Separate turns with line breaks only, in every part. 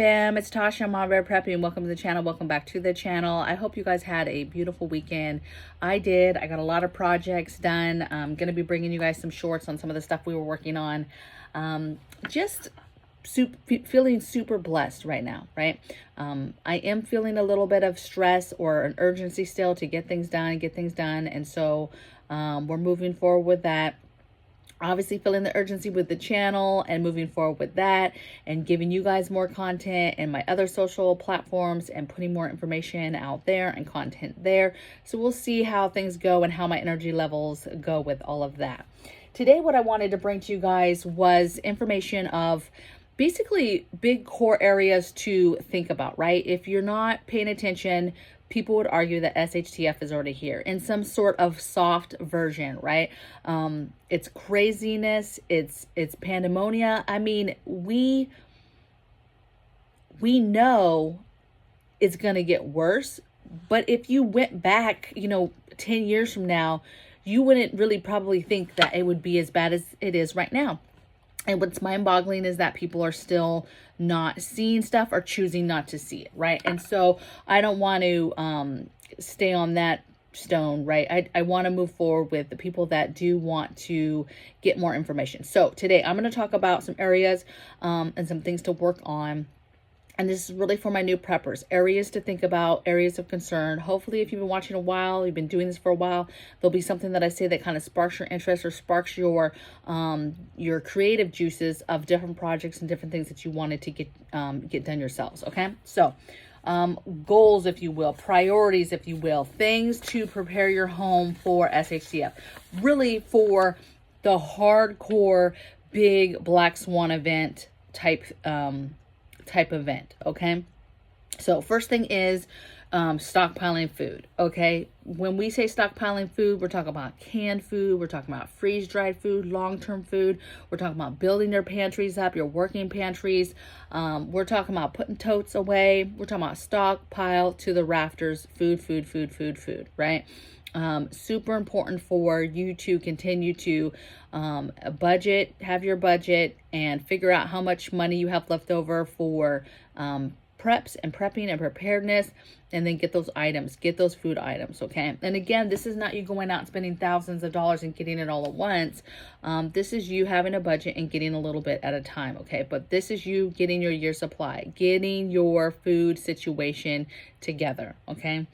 fam, it's Tasha, MAMABEAR Preppy, and welcome to the channel. Welcome back to the channel. I hope you guys had a beautiful weekend. I did. I got a lot of projects done. I'm going to be bringing you guys some shorts on some of the stuff we were working on. Feeling super blessed right now, right? I am feeling a little bit of stress or an urgency still to get things done. And so we're moving forward with that. Obviously feeling the urgency with the channel and moving forward with that and giving you guys more content and my other social platforms and putting more information out there and content there. So we'll see how things go and how my energy levels go with all of that. Today, what I wanted to bring to you guys was information of basically big core areas to think about, right? If you're not paying attention, people would argue that SHTF is already here in some sort of soft version, right? It's craziness. It's pandemonia. I mean, we know it's going to get worse, but if you went back, 10 years from now, you wouldn't really probably think that it would be as bad as it is right now. And what's mind-boggling is that people are still not seeing stuff or choosing not to see it, right? And so I don't want to stay on that stone, right? I want to move forward with the people that do want to get more information. So today I'm going to talk about some areas and some things to work on. And this is really for my new preppers, areas to think about, areas of concern. Hopefully, if you've been watching a while, you've been doing this for a while, there'll be something that I say that kind of sparks your interest or sparks your creative juices of different projects and different things that you wanted to get done yourselves, okay? So goals, if you will, priorities, if you will, things to prepare your home for SHTF, really for the hardcore, big black swan event type event, okay? So first thing is stockpiling food, okay? When we say stockpiling food, we're talking about canned food, we're talking about freeze-dried food, long-term food, we're talking about building your pantries up, your working pantries, we're talking about putting totes away, we're talking about stockpile to the rafters, food, right? Super important for you to continue to budget, have your budget, and figure out how much money you have left over for preps and prepping and preparedness, and then get those items, get those food items, okay? And again, this is not you going out and spending thousands of dollars and getting it all at once. This is you having a budget and getting a little bit at a time, okay? But this is you getting your year supply, getting your food situation together, okay?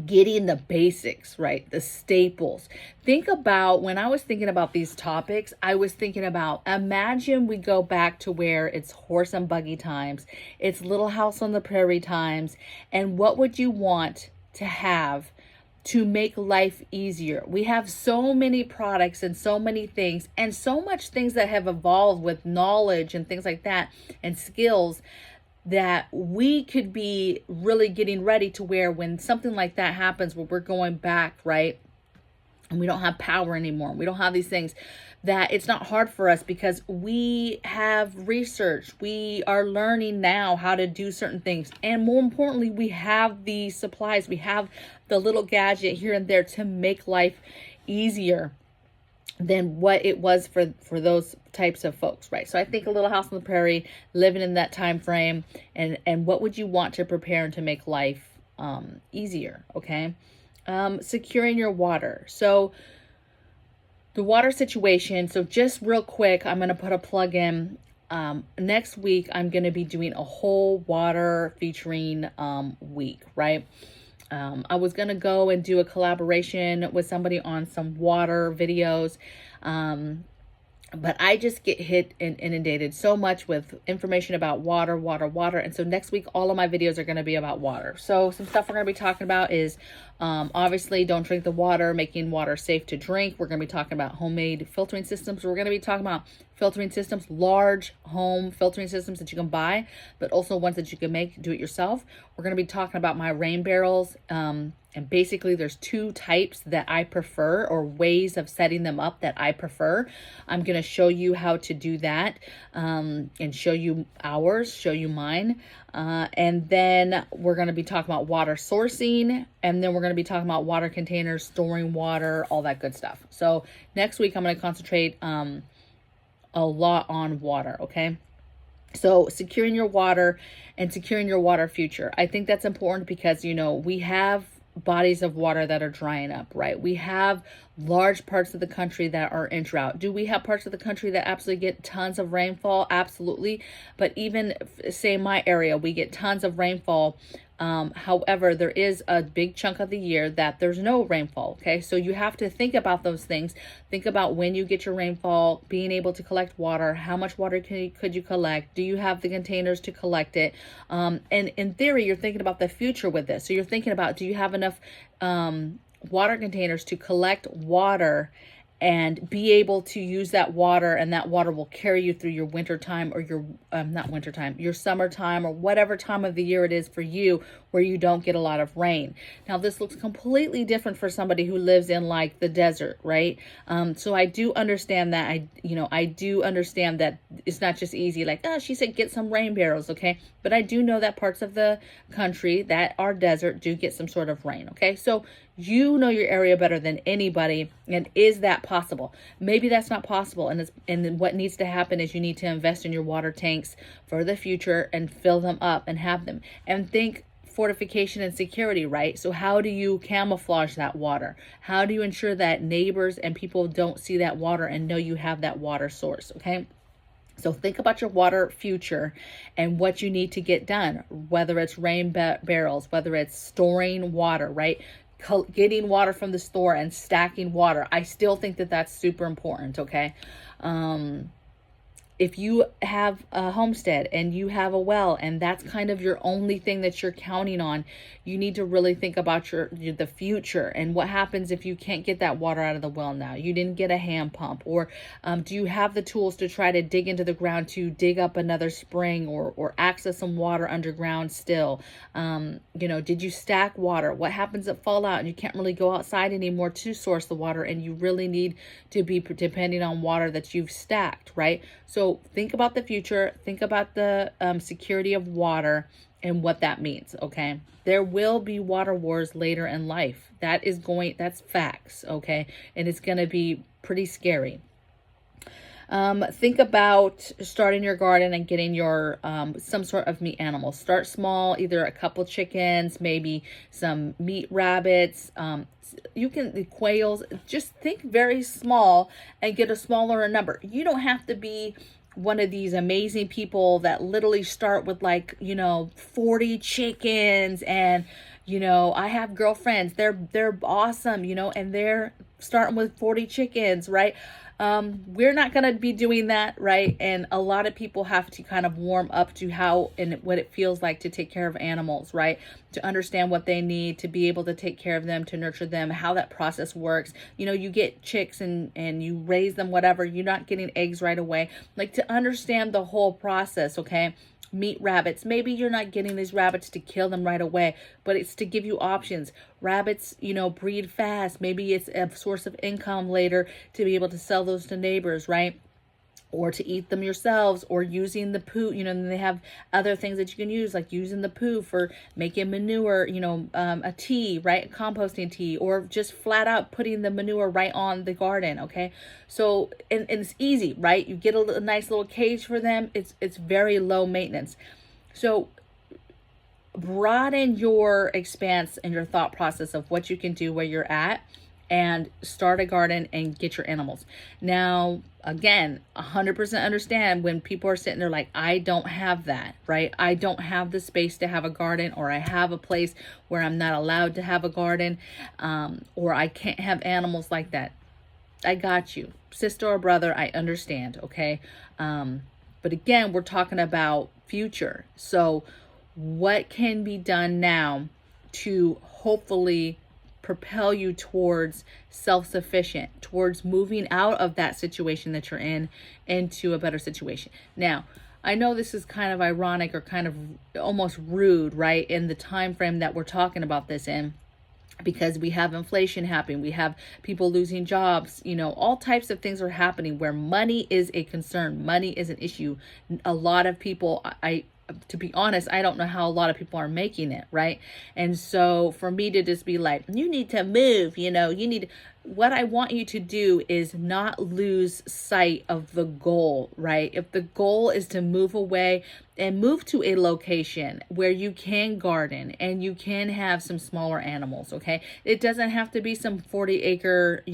Getting the basics, right? The staples. Think about, when I was thinking about these topics, I was thinking about, imagine we go back to where it's horse and buggy times, it's Little House on the Prairie times, and what would you want to have to make life easier? We have so many products and so many things and so much things that have evolved with knowledge and things like that and skills that we could be really getting ready to where when something like that happens, where we're going back, right? And we don't have power anymore. We don't have these things, that it's not hard for us because we have research. We are learning now how to do certain things. And more importantly, we have the supplies. We have the little gadget here and there to make life easier than what it was for those types of folks, right? So I think a Little House on the Prairie, living in that time frame, and what would you want to prepare and to make life easier, okay? Securing your water. So the water situation, so just real quick, I'm going to put a plug in. Next week, I'm going to be doing a whole water featuring week, right? I was going to go and do a collaboration with somebody on some water videos. But I just get hit and inundated so much with information about water. And so next week, all of my videos are going to be about water. So some stuff we're going to be talking about is obviously don't drink the water, making water safe to drink. We're going to be talking about homemade filtering systems. We're going to be talking about filtering systems, large home filtering systems that you can buy, but also ones that you can make, do it yourself. We're going to be talking about my rain barrels. And basically there's two types that I prefer, or ways of setting them up that I prefer. I'm going to show you how to do that and show you ours, show you mine. And then we're going to be talking about water sourcing. And then we're going to be talking about water containers, storing water, all that good stuff. So next week I'm going to concentrate a lot on water, okay? So securing your water and securing your water future. I think that's important because, we have bodies of water that are drying up, right? We have large parts of the country that are in drought. Do we have parts of the country that absolutely get tons of rainfall? Absolutely. But even say my area, we get tons of rainfall. However, there is a big chunk of the year that there's no rainfall. Okay. So you have to think about those things. Think about when you get your rainfall, being able to collect water, how much water could you collect? Do you have the containers to collect it? And in theory, you're thinking about the future with this. So you're thinking about, do you have enough, water containers to collect water and be able to use that water, and that water will carry you through your winter time, or your not winter time, your summertime, or whatever time of the year it is for you where you don't get a lot of rain. Now this looks completely different for somebody who lives in like the desert, right? So I do understand that. I do understand that it's not just easy like, oh, she said get some rain barrels, okay? But I do know that parts of the country that are desert do get some sort of rain, okay? So you know your area better than anybody, and is that possible? Maybe that's not possible, and then what needs to happen is you need to invest in your water tanks for the future and fill them up and have them. And think fortification and security, right? So how do you camouflage that water? How do you ensure that neighbors and people don't see that water and know you have that water source, okay? So think about your water future and what you need to get done, whether it's rain barrels, whether it's storing water, right? Getting water from the store and stacking water. I still think that that's super important, okay? If you have a homestead and you have a well and that's kind of your only thing that you're counting on, you need to really think about the future and what happens if you can't get that water out of the well now. You didn't get a hand pump, or do you have the tools to try to dig into the ground to dig up another spring or access some water underground still? Did you stack water? What happens if fallout and you can't really go outside anymore to source the water and you really need to be depending on water that you've stacked, right? So think about the future, think about the security of water and what that means, okay? There will be water wars later in life. That's facts, okay? And it's going to be pretty scary. Think about starting your garden and getting your some sort of meat animals. Start small, either a couple chickens, maybe some meat rabbits. The quails. Just think very small and get a smaller number. You don't have to be one of these amazing people that literally start with 40 chickens and I have girlfriends, they're awesome, and they're starting with 40 chickens, right? We're not going to be doing that, right? And a lot of people have to kind of warm up to how and what it feels like to take care of animals, right? To understand what they need, to be able to take care of them, to nurture them, how that process works. You get chicks and you raise them, whatever. You're not getting eggs right away. To understand the whole process, okay? Meat rabbits. Maybe you're not getting these rabbits to kill them right away, but it's to give you options. Rabbits, breed fast. Maybe it's a source of income later to be able to sell those to neighbors, right? Or to eat them yourselves, or using the poo, and they have other things that you can use, like using the poo for making manure, a tea, right? A composting tea, or just flat out putting the manure right on the garden, okay? So, and it's easy, right? You get a nice little cage for them. It's very low maintenance. So broaden your expanse and your thought process of what you can do where you're at, and start a garden and get your animals. Now, again, 100% understand when people are sitting there like, I don't have that, right? I don't have the space to have a garden, or I have a place where I'm not allowed to have a garden, or I can't have animals like that. I got you. Sister or brother, I understand, okay? But again, we're talking about future. So what can be done now to hopefully propel you towards self-sufficient, towards moving out of that situation that you're in into a better situation? Now, I know this is kind of ironic or kind of almost rude, right, in the time frame that we're talking about this in, because we have inflation happening, we have people losing jobs, all types of things are happening where money is a concern, money is an issue. A lot of people, to be honest, I don't know how a lot of people are making it, right? And so for me to just be like, you need to move, you need, what I want you to do is not lose sight of the goal, right? If the goal is to move away and move to a location where you can garden and you can have some smaller animals, okay? It doesn't have to be some 40-acre,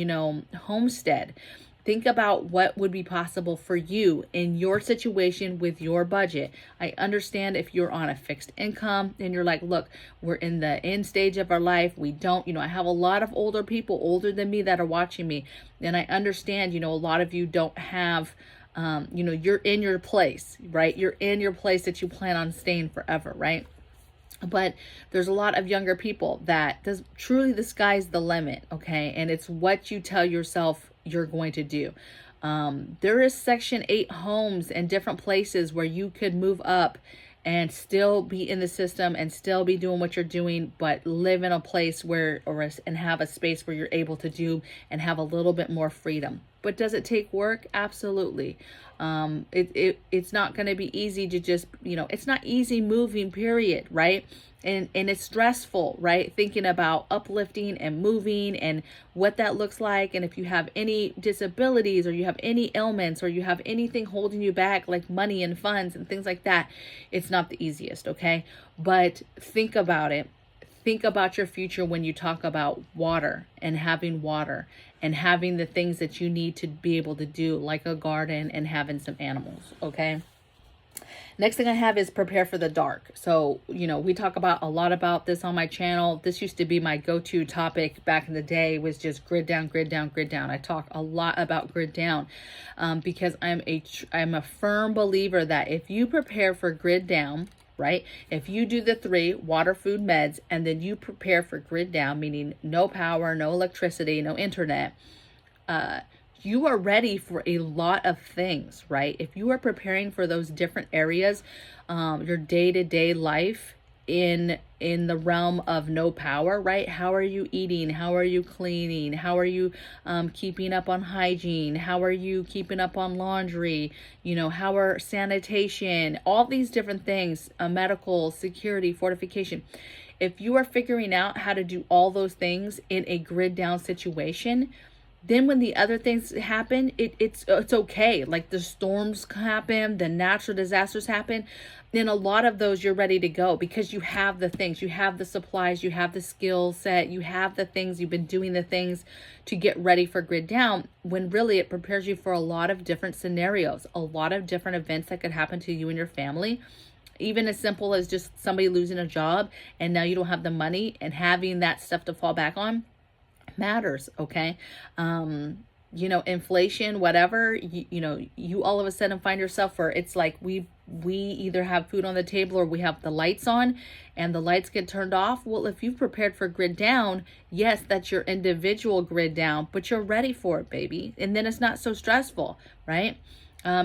homestead. Think about what would be possible for you in your situation with your budget. I understand if you're on a fixed income and you're like, look, we're in the end stage of our life. We don't, I have a lot of older people older than me that are watching me. And I understand, a lot of you don't have, you're in your place, right? You're in your place that you plan on staying forever, right? But there's a lot of younger people that truly the sky's the limit, okay? And it's what you tell yourself you're going to do. There is Section 8 homes and different places where you could move up and still be in the system and still be doing what you're doing, but live in a place and have a space where you're able to do and have a little bit more freedom. But does it take work? Absolutely. It's not going to be easy to just, it's not easy moving, period, right? And it's stressful, right? Thinking about uplifting and moving and what that looks like. And if you have any disabilities or you have any ailments or you have anything holding you back, like money and funds and things like that, it's not the easiest, okay? But think about it. Think about your future when you talk about water and having the things that you need to be able to do, like a garden and having some animals, okay? Next thing I have is prepare for the dark. So, we talk a lot about this on my channel. This used to be my go-to topic back in the day, was just grid down, grid down, grid down. I talk a lot about grid down because I'm a firm believer that if you prepare for grid down, right? If you do the 3, water, food, meds, and then you prepare for grid down, meaning no power, no electricity, no internet, you are ready for a lot of things, right? If you are preparing for those different areas, your day-to-day life in the realm of no power, right? How are you eating? How are you cleaning? How are you keeping up on hygiene? How are you keeping up on laundry? How are sanitation? All these different things, medical, security, fortification. If you are figuring out how to do all those things in a grid down situation, then when the other things happen, it's okay. Like the storms happen, the natural disasters happen. In a lot of those, you're ready to go because you have the things, you have the supplies, you have the skill set, you have the things, you've been doing the things to get ready for grid down, when really it prepares you for a lot of different scenarios, a lot of different events that could happen to you and your family. Even as simple as just somebody losing a job and now you don't have the money, and having that stuff to fall back on matters, okay? Inflation, whatever, you all of a sudden find yourself where it's like we either have food on the table or we have the lights on and the lights get turned off. Well, if you've prepared for grid down, yes, that's your individual grid down, but you're ready for it, baby. And then it's not so stressful, right?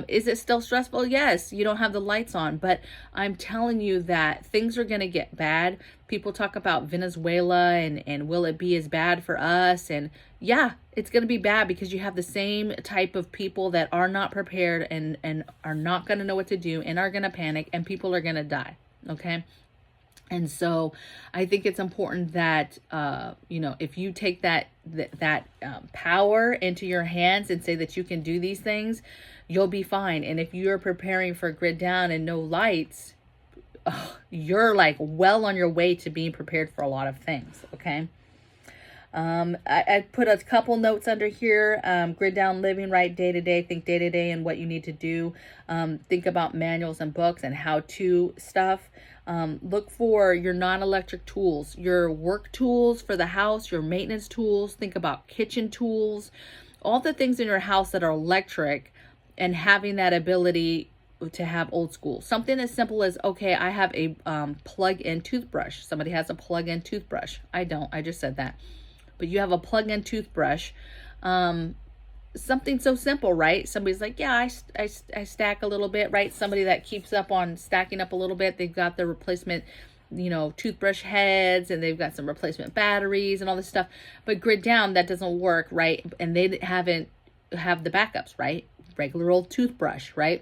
Is it still stressful? Yes, you don't have the lights on, but I'm telling you that things are going to get bad. People talk about Venezuela and will it be as bad for us? And yeah, it's going to be bad because you have the same type of people that are not prepared and are not going to know what to do and are going to panic, and people are going to die. Okay. And so I think it's important that, if you take that power into your hands and say that you can do these things, you'll be fine. And if you're preparing for grid down and no lights, you're like well on your way to being prepared for a lot of things. Okay. I put a couple notes under here. Grid down living, right? Day to day, think day to day and what you need to do. Think about manuals and books and how to stuff. Look for your non-electric tools, your work tools for the house, your maintenance tools. Think about kitchen tools, all the things in your house that are electric, and having that ability to have old school. Something as simple as, okay, I have a plug-in toothbrush. Somebody has a plug-in toothbrush. I don't. I just said that. But you have a plug-in toothbrush. Something so simple, right? Somebody's like, yeah, I stack a little bit, right? Somebody that keeps up on stacking up a little bit. They've got the replacement, toothbrush heads, and they've got some replacement batteries and all this stuff. But grid down, that doesn't work, right? And they haven't have the backups, right? Regular old toothbrush, right?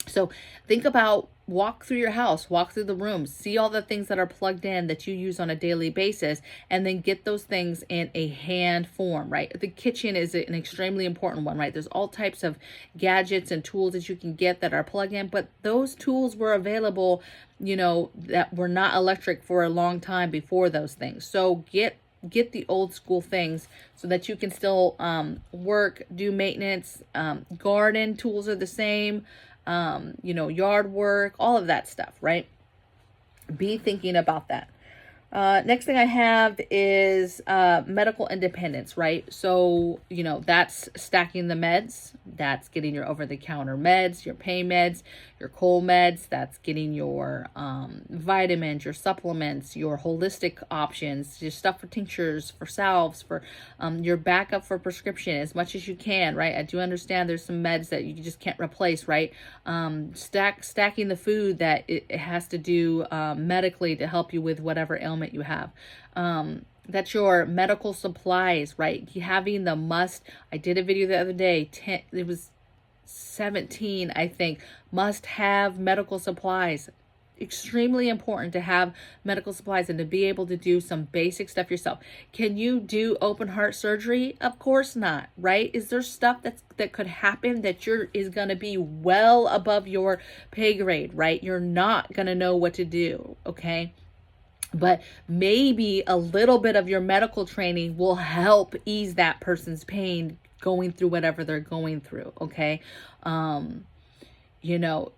So think about, walk through your house, walk through the rooms, see all the things that are plugged in that you use on a daily basis, and then get those things in a hand form, right? The kitchen is an extremely important one, right? There's all types of gadgets and tools that you can get that are plug in, but those tools were available, you know, that were not electric for a long time before those things. So get the old school things so that you can still work, do maintenance, garden tools are the same, you know, yard work, all of that stuff, right? Be thinking about that. Next thing I have is medical independence, right? So, you know, that's stacking the meds. That's getting your over-the-counter meds, your pain meds, your cold meds. That's getting your vitamins, your supplements, your holistic options, your stuff for tinctures, for salves, for your backup for prescription as much as you can, right? I do understand there's some meds that you just can't replace, right? Stacking the food that it has to do medically to help you with whatever ailment you have. That's your medical supplies, right? Having the must. I did a video the other day, it was 17, I think, must have medical supplies. Extremely important to have medical supplies and to be able to do some basic stuff yourself. Can you do open heart surgery? Of course not, right? Is there stuff that could happen that is going to be well above your pay grade, right? You're not going to know what to do, okay? But maybe a little bit of your medical training will help ease that person's pain going through whatever they're going through, okay? You know,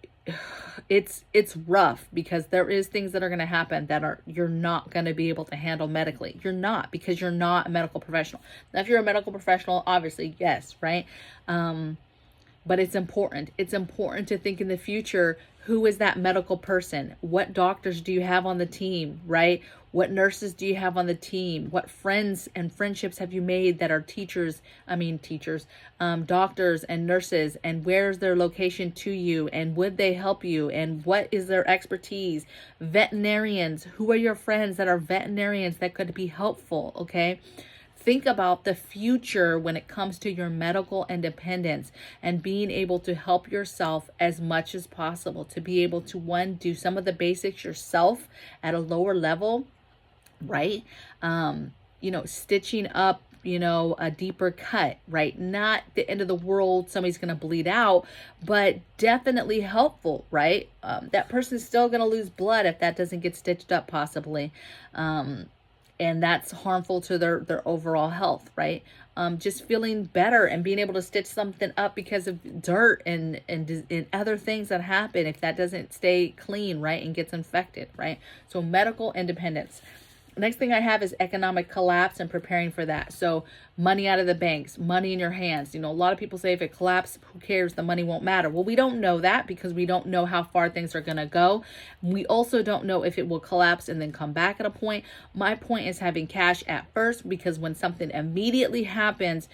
it's rough because there is things that are going to happen that you're not going to be able to handle medically. You're not, because you're not a medical professional. Now, if you're a medical professional, obviously, yes, right? But it's important. It's important to think in the future, who is that medical person? What doctors do you have on the team, right? What nurses do you have on the team? What friends and friendships have you made that are doctors and nurses, and where's their location to you, and would they help you, and what is their expertise? Veterinarians, who are your friends that are veterinarians that could be helpful, okay? Think about the future when it comes to your medical independence and being able to help yourself as much as possible, to be able to, one, do some of the basics yourself at a lower level, right? You know, stitching up, you know, a deeper cut, right? Not the end of the world, somebody's going to bleed out, but definitely helpful, right? That person's still going to lose blood if that doesn't get stitched up possibly. And that's harmful to their overall health, right? Just feeling better and being able to stitch something up because of dirt and other things that happen if that doesn't stay clean, right? And gets infected, right? So medical independence. Next thing I have is economic collapse and preparing for that. So money out of the banks, money in your hands. You know, a lot of people say if it collapses, who cares? The money won't matter. Well, we don't know that because we don't know how far things are going to go. We also don't know if it will collapse and then come back at a point. My point is having cash at first, because when something immediately happens,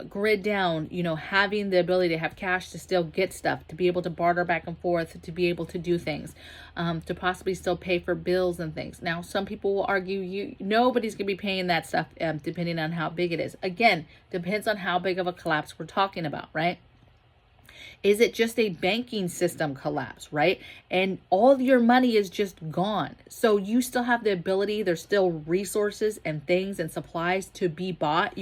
grid down, you know, having the ability to have cash to still get stuff, to be able to barter back and forth, to be able to do things, to possibly still pay for bills and things. Now, some people will argue nobody's going to be paying that stuff depending on how big it is. Again, depends on how big of a collapse we're talking about, right? Is it just a banking system collapse, right? And all your money is just gone. So you still have the ability, there's still resources and things and supplies to be bought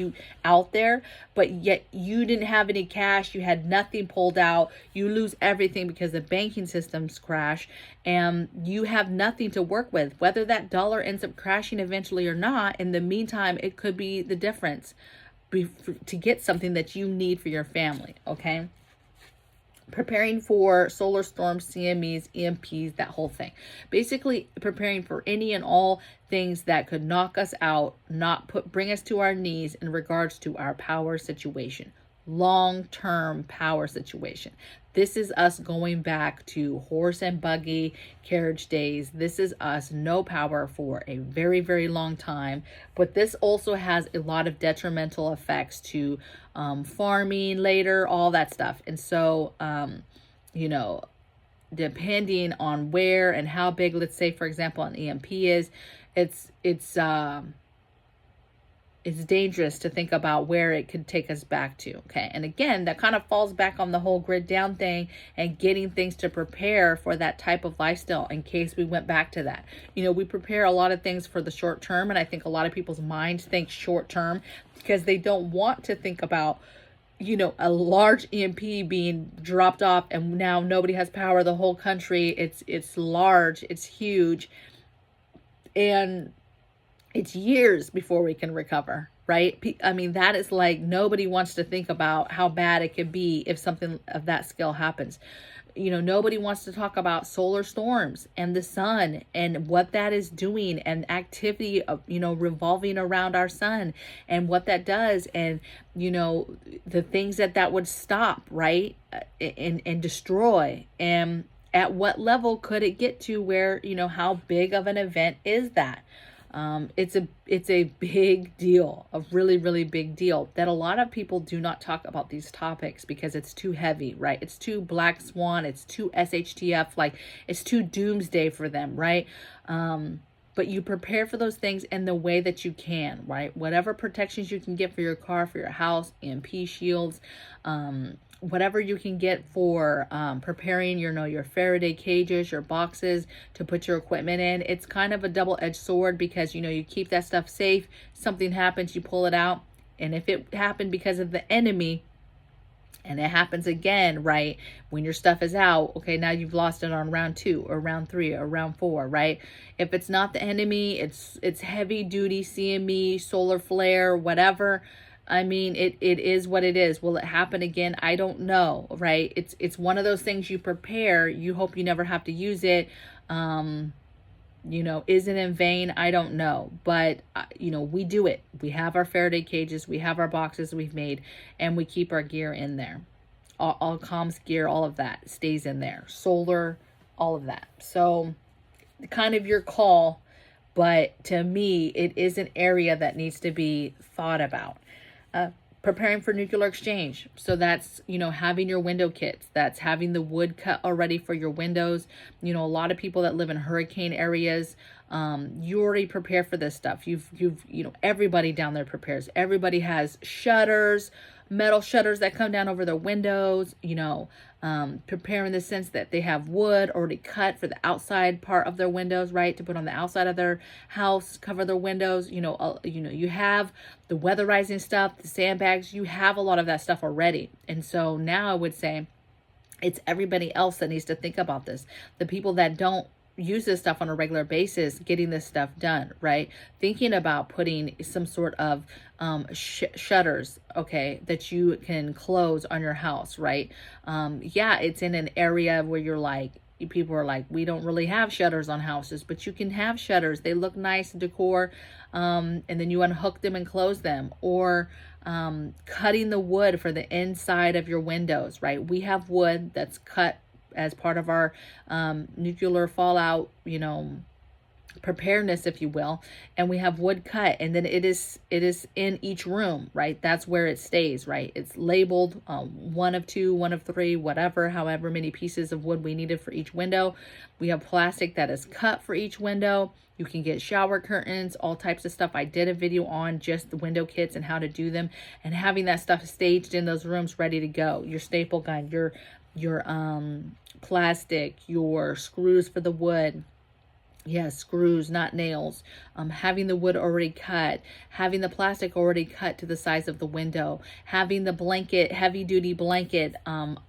out there, but yet you didn't have any cash, you had nothing pulled out, you lose everything because the banking systems crash, and you have nothing to work with. Whether that dollar ends up crashing eventually or not, in the meantime, it could be the difference to get something that you need for your family, okay? Preparing for solar storms, CMEs, EMPs, that whole thing. Basically preparing for any and all things that could knock us out, bring us to our knees in regards to our power situation. Long-term power situation. This is us going back to horse and buggy carriage days. This is us no power for a very, very long time. But this also has a lot of detrimental effects to farming later, all that stuff. And so, you know, depending on where and how big, let's say, for example, an EMP is, it it's dangerous to think about where it could take us back to. Okay. And again, that kind of falls back on the whole grid down thing and getting things to prepare for that type of lifestyle in case we went back to that. You know, we prepare a lot of things for the short term. And I think a lot of people's minds think short term because they don't want to think about, you know, a large EMP being dropped off and now nobody has power. The whole country, it's large, it's huge. And it's years before we can recover, right? I mean, that is like, nobody wants to think about how bad it could be if something of that scale happens. You know, nobody wants to talk about solar storms and the sun and what that is doing and activity of, you know, revolving around our sun and what that does. And, you know, the things that would stop, right? And destroy. And at what level could it get to where, you know, how big of an event is that? It's a big deal, a really, really big deal that a lot of people do not talk about these topics because it's too heavy, right? It's too black swan. It's too SHTF, like it's too doomsday for them, right? But you prepare for those things in the way that you can, right? Whatever protections you can get for your car, for your house, EMP shields, whatever you can get for preparing your Faraday cages, your boxes to put your equipment in. It's kind of a double-edged sword because, you know, you keep that stuff safe. Something happens, you pull it out. And if it happened because of the enemy and it happens again, right, when your stuff is out, okay, now you've lost it on round 2 or round 3 or round 4, right? If it's not the enemy, it's heavy duty CME, solar flare, whatever. I mean, it is what it is. Will it happen again? I don't know, right? It's one of those things you prepare. You hope you never have to use it. You know, is it in vain? I don't know. But, you know, we do it. We have our Faraday cages. We have our boxes we've made. And we keep our gear in there. All comms gear, all of that stays in there. Solar, all of that. So, kind of your call. But to me, it is an area that needs to be thought about. Preparing for nuclear exchange. So that's, you know, having your window kits. That's having the wood cut already for your windows. You know, a lot of people that live in hurricane areas, you already prepare for this stuff. You know, everybody down there prepares. Everybody has shutters, metal shutters that come down over their windows, you know, prepare in the sense that they have wood already cut for the outside part of their windows, right, to put on the outside of their house, cover their windows. You know, you have the weatherizing stuff, the sandbags, you have a lot of that stuff already. And so now I would say it's everybody else that needs to think about this. The people that don't use this stuff on a regular basis, getting this stuff done, right? Thinking about putting some sort of shutters, okay, that you can close on your house, right? Yeah, it's in an area where you're like, people are like, we don't really have shutters on houses, but you can have shutters. They look nice, decor, and then you unhook them and close them. Or cutting the wood for the inside of your windows, right? We have wood that's cut as part of our nuclear fallout, you know, preparedness, if you will, and we have wood cut, and then it is in each room, right? That's where it stays, right? It's labeled 1 of 2, 1 of 3, whatever, however many pieces of wood we needed for each window. We have plastic that is cut for each window. You can get shower curtains, all types of stuff. I did a video on just the window kits and how to do them, and having that stuff staged in those rooms ready to go. Your staple gun, your plastic, your screws for the wood. Yes, screws, not nails. Having the wood already cut, having the plastic already cut to the size of the window, having the blanket, heavy duty blanket,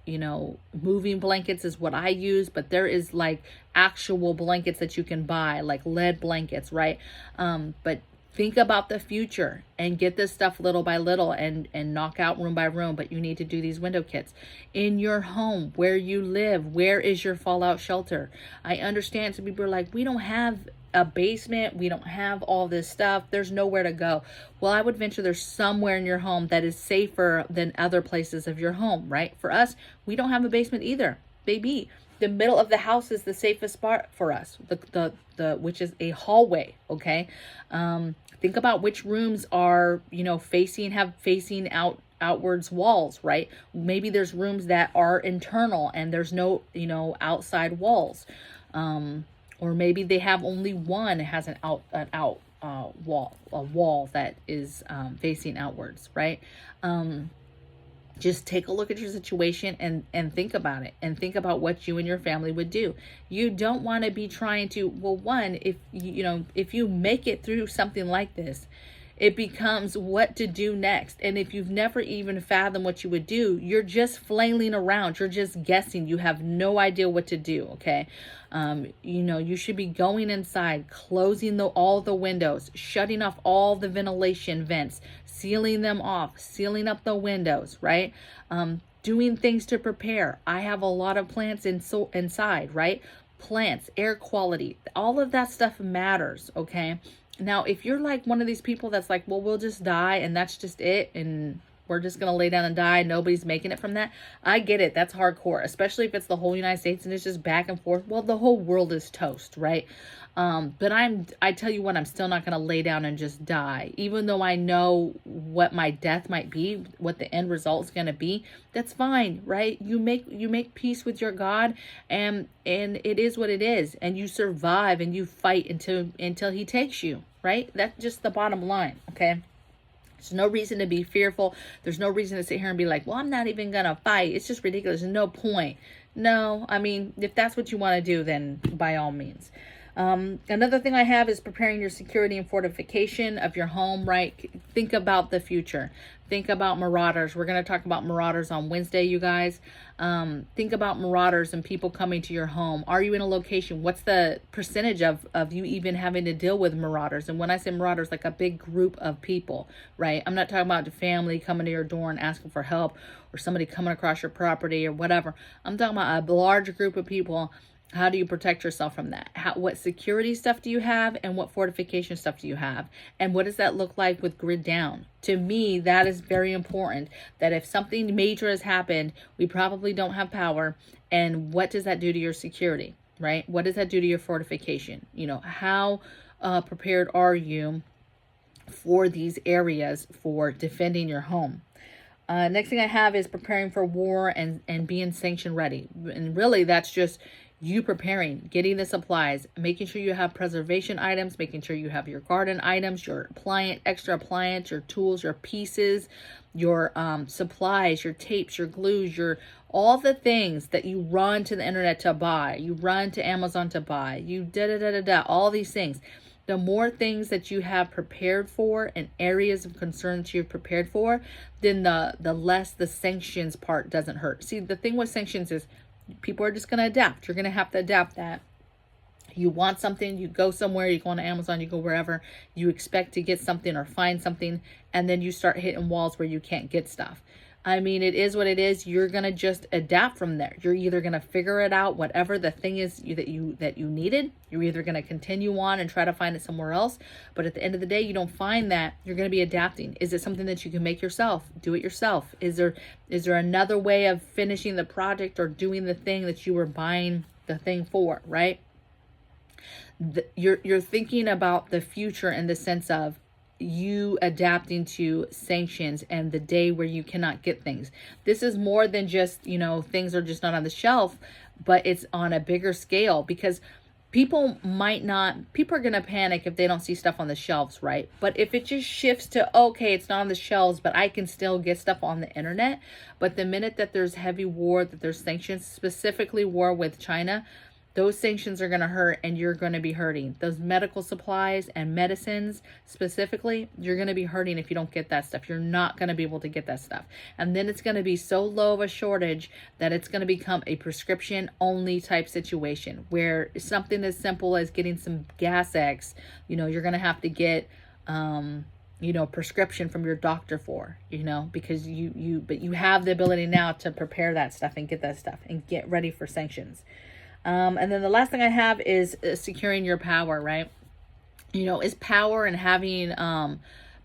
you know, moving blankets is what I use, but there is like actual blankets that you can buy, like lead blankets, right? But think about the future and get this stuff little by little and knock out room by room. But you need to do these window kits in your home, where you live. Where is your fallout shelter? I understand some people are like, we don't have a basement. We don't have all this stuff. There's nowhere to go. Well, I would venture there's somewhere in your home that is safer than other places of your home, right? For us, we don't have a basement either, baby. The middle of the house is the safest spot for us, the which is a hallway, okay? Think about which rooms are, you know, facing outwards walls, right? Maybe there's rooms that are internal and there's no, you know, outside walls. Or maybe they have only one has an out wall that is facing outwards, right? Just take a look at your situation and think about it, and think about what you and your family would do. You don't want to be trying to, well, one, if if you make it through something like this, it becomes what to do next. And if you've never even fathomed what you would do, you're just flailing around. You're just guessing. You have no idea what to do, okay? You should be going inside, closing all the windows, shutting off all the ventilation vents, sealing them off, sealing up the windows, right? Doing things to prepare. I have a lot of plants inside, right? Plants, air quality, all of that stuff matters, okay? Now, if you're like one of these people that's like, well, we'll just die and that's just it, and we're just going to lay down and die, nobody's making it from that. I get it. That's hardcore, especially if it's the whole United States and it's just back and forth. Well, the whole world is toast, right? But I tell you what, I'm still not going to lay down and just die. Even though I know what my death might be, what the end result is going to be, that's fine, right? You make peace with your God, and it is what it is. And you survive and you fight until he takes you, right? That's just the bottom line, okay? There's no reason to be fearful. There's no reason to sit here and be like, well, I'm not even going to fight. It's just ridiculous. There's no point. No, I mean, if that's what you want to do, then by all means. Another thing I have is preparing your security and fortification of your home, right? Think about the future. Think about marauders. We're going to talk about marauders on Wednesday, you guys. Think about marauders and people coming to your home. Are you in a location? What's the percentage of you even having to deal with marauders? And when I say marauders, like a big group of people, right? I'm not talking about the family coming to your door and asking for help, or somebody coming across your property or whatever. I'm talking about a large group of people. How do you protect yourself from that? What security stuff do you have, and what fortification stuff do you have? And what does that look like with grid down? To me, that is very important, that if something major has happened, we probably don't have power. And what does that do to your security, right? What does that do to your fortification? How prepared are you for these areas for defending your home? Next thing I have is preparing for war and being sanction ready. And really, that's just you preparing, getting the supplies, making sure you have preservation items, making sure you have your garden items, your extra appliance, your tools, your pieces, your supplies, your tapes, your glues, all the things that you run to the internet to buy, you run to Amazon to buy, you all these things. The more things that you have prepared for and areas of concern that you've prepared for, then the less the sanctions part doesn't hurt. See, the thing with sanctions is people are just going to adapt. You're going to have to adapt that. You want something, you go somewhere, you go on Amazon, you go wherever, you expect to get something or find something, and then you start hitting walls where you can't get stuff. I mean, it is what it is. You're going to just adapt from there. You're either going to figure it out, whatever the thing is that you needed. You're either going to continue on and try to find it somewhere else. But at the end of the day, you don't find that, you're going to be adapting. Is it something that you can make yourself? Do it yourself. Is there another way of finishing the project or doing the thing that you were buying the thing for, right? You're thinking about the future in the sense of you adapting to sanctions and the day where you cannot get things. This is more than just, things are just not on the shelf, but it's on a bigger scale, because people are going to panic if they don't see stuff on the shelves, right? But if it just shifts to, okay, it's not on the shelves, but I can still get stuff on the internet. But the minute that there's heavy war, that there's sanctions, specifically war with China, those sanctions are going to hurt, and you're going to be hurting. Those medical supplies and medicines specifically, you're going to be hurting if you don't get that stuff. You're not going to be able to get that stuff. And then it's going to be so low of a shortage that it's going to become a prescription only type situation, where something as simple as getting some gas X, you're going to have to get prescription from your doctor for, because you have the ability now to prepare that stuff and get that stuff and get ready for sanctions. And then the last thing I have is securing your power, right? Is power and having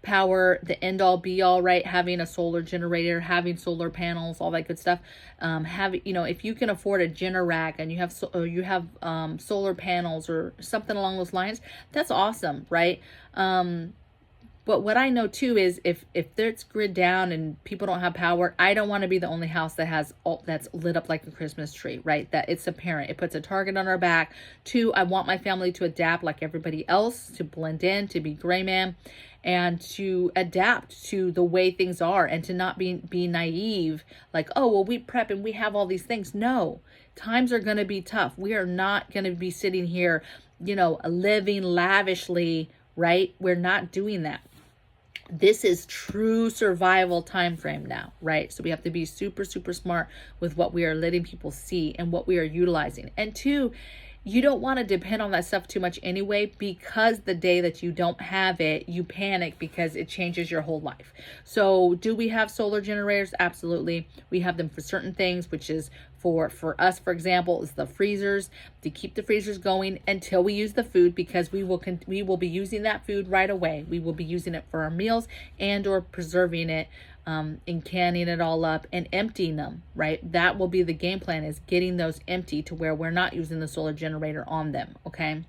power the end all be all, right? Having a solar generator, having solar panels, all that good stuff. If you can afford a Generac and you have solar panels or something along those lines, that's awesome, right? But what I know too is if it's grid down and people don't have power, I don't want to be the only house that has that's lit up like a Christmas tree, right? That it's apparent. It puts a target on our back. Two, I want my family to adapt like everybody else, to blend in, to be gray man, and to adapt to the way things are, and to not be naive, like, oh, well, we prep and we have all these things. No, times are going to be tough. We are not going to be sitting here, living lavishly, right? We're not doing that. This is true survival time frame now, right? So we have to be super, super smart with what we are letting people see and what we are utilizing. And two, you don't want to depend on that stuff too much anyway, because the day that you don't have it, you panic because it changes your whole life. So do we have solar generators? Absolutely. We have them for certain things, which is for us, for example, is the freezers, to keep the freezers going until we use the food, because we will be using that food right away. We will be using it for our meals and or preserving it, and canning it all up and emptying them, right? That will be the game plan, is getting those empty to where we're not using the solar generator on them, okay?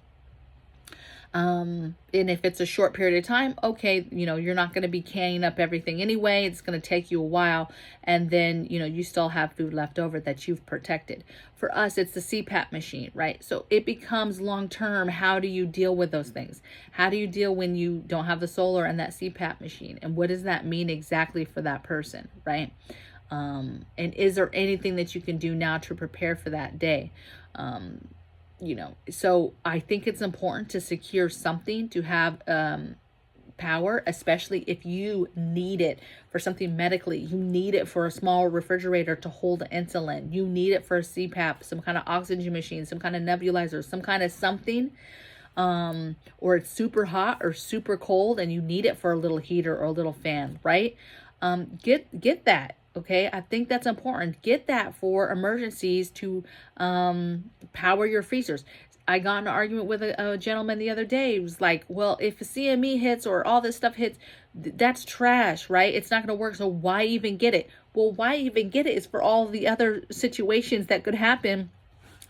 And if it's a short period of time, okay, you're not going to be canning up everything anyway. It's going to take you a while. And then, you still have food left over that you've protected. For us, it's the CPAP machine, right? So it becomes long-term. How do you deal with those things? How do you deal when you don't have the solar and that CPAP machine? And what does that mean exactly for that person, right? And is there anything that you can do now to prepare for that day? So I think it's important to secure something, to have power, especially if you need it for something medically. You need it for a small refrigerator to hold insulin. You need it for a CPAP, some kind of oxygen machine, some kind of nebulizer, some kind of something. Or it's super hot or super cold and you need it for a little heater or a little fan, right? Get that. Okay, I think that's important. Get that for emergencies to power your freezers. I got in an argument with a gentleman the other day. He was like, well, if a CME hits or all this stuff hits, that's trash, right? It's not going to work. So why even get it? Well, why even get it is for all the other situations that could happen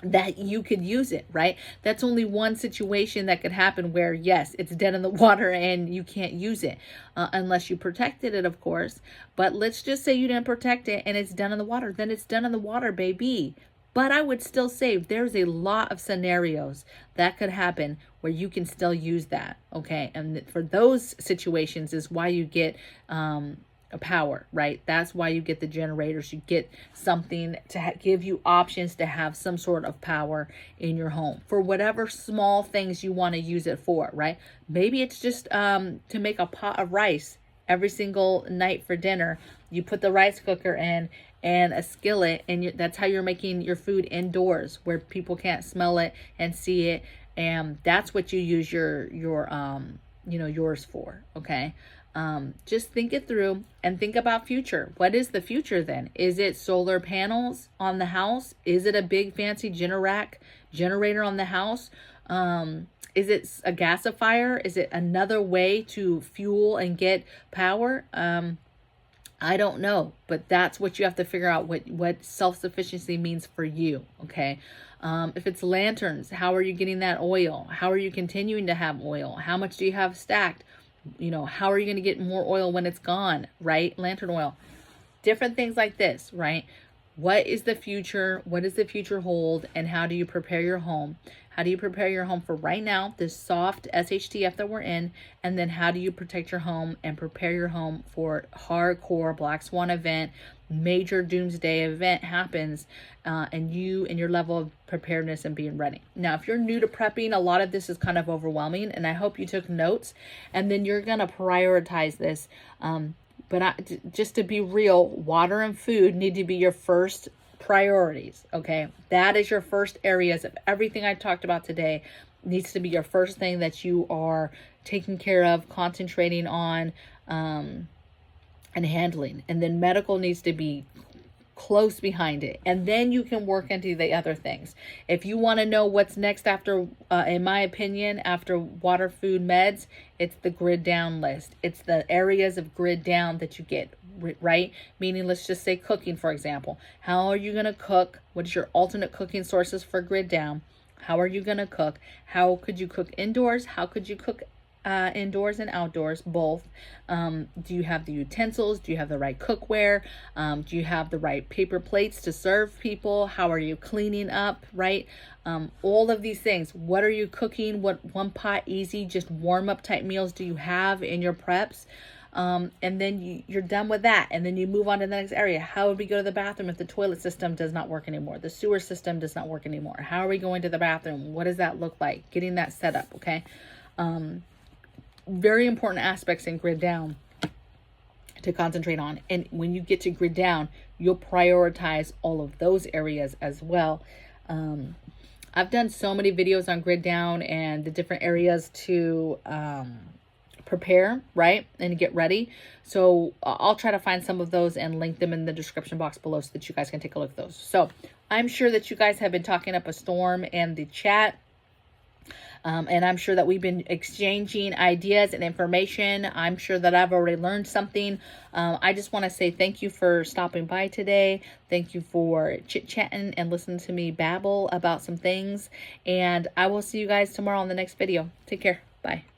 that you could use it, right? That's only one situation that could happen where, yes, it's dead in the water and you can't use it unless you protected it, of course. But let's just say you didn't protect it and it's done in the water. Then it's done in the water, baby. But I would still say there's a lot of scenarios that could happen where you can still use that, okay? And for those situations is why you get a power, right? That's why you get the generators. You get something to give you options to have some sort of power in your home for whatever small things you want to use it for, right? Maybe it's just to make a pot of rice every single night for dinner. You put the rice cooker in and a skillet, and that's how you're making your food indoors where people can't smell it and see it. And that's what you use your yours for, okay? Just think it through and think about future. What is the future then? Is it solar panels on the house? Is it a big fancy generator on the house? Is it a gasifier? Is it another way to fuel and get power? I don't know, but that's what you have to figure out, what self-sufficiency means for you, okay? If it's lanterns, how are you getting that oil? How are you continuing to have oil? How much do you have stacked? How are you going to get more oil when it's gone, right? Lantern oil, different things like this, right? What is the future? What does the future hold? And how do you prepare your home? How do you prepare your home for right now, this soft SHTF that we're in? And then how do you protect your home and prepare your home for hardcore Black Swan event, major doomsday event happens, and you and your level of preparedness and being ready. Now, if you're new to prepping, a lot of this is kind of overwhelming, and I hope you took notes, and then you're going to prioritize this. Just to be real, water and food need to be your first priorities, okay? That is your first areas of everything I talked about today needs to be your first thing that you are taking care of, concentrating on, and handling. And then medical needs to be close behind it. And then you can work into the other things. If you want to know what's next after, in my opinion, after water, food, meds, it's the grid down list. It's the areas of grid down that you get, right? Meaning, let's just say cooking, for example. How are you going to cook? What is your alternate cooking sources for grid down? How are you going to cook? How could you cook indoors? How could you cook indoors and outdoors, both. Do you have the utensils? Do you have the right cookware? Do you have the right paper plates to serve people? How are you cleaning up, right? All of these things. What are you cooking? What one pot easy, just warm up type meals do you have in your preps? And then you're done with that. And then you move on to the next area. How would we go to the bathroom if the toilet system does not work anymore? The sewer system does not work anymore. How are we going to the bathroom? What does that look like? Getting that set up, okay? Very important aspects in grid down to concentrate on. And when you get to grid down, you'll prioritize all of those areas as well. I've done so many videos on grid down and the different areas to prepare, right, and get ready. So I'll try to find some of those and link them in the description box below so that you guys can take a look at those. So I'm sure that you guys have been talking up a storm in the chat. And I'm sure that we've been exchanging ideas and information. I'm sure that I've already learned something. I just want to say thank you for stopping by today. Thank you for chit-chatting and listening to me babble about some things. And I will see you guys tomorrow on the next video. Take care. Bye.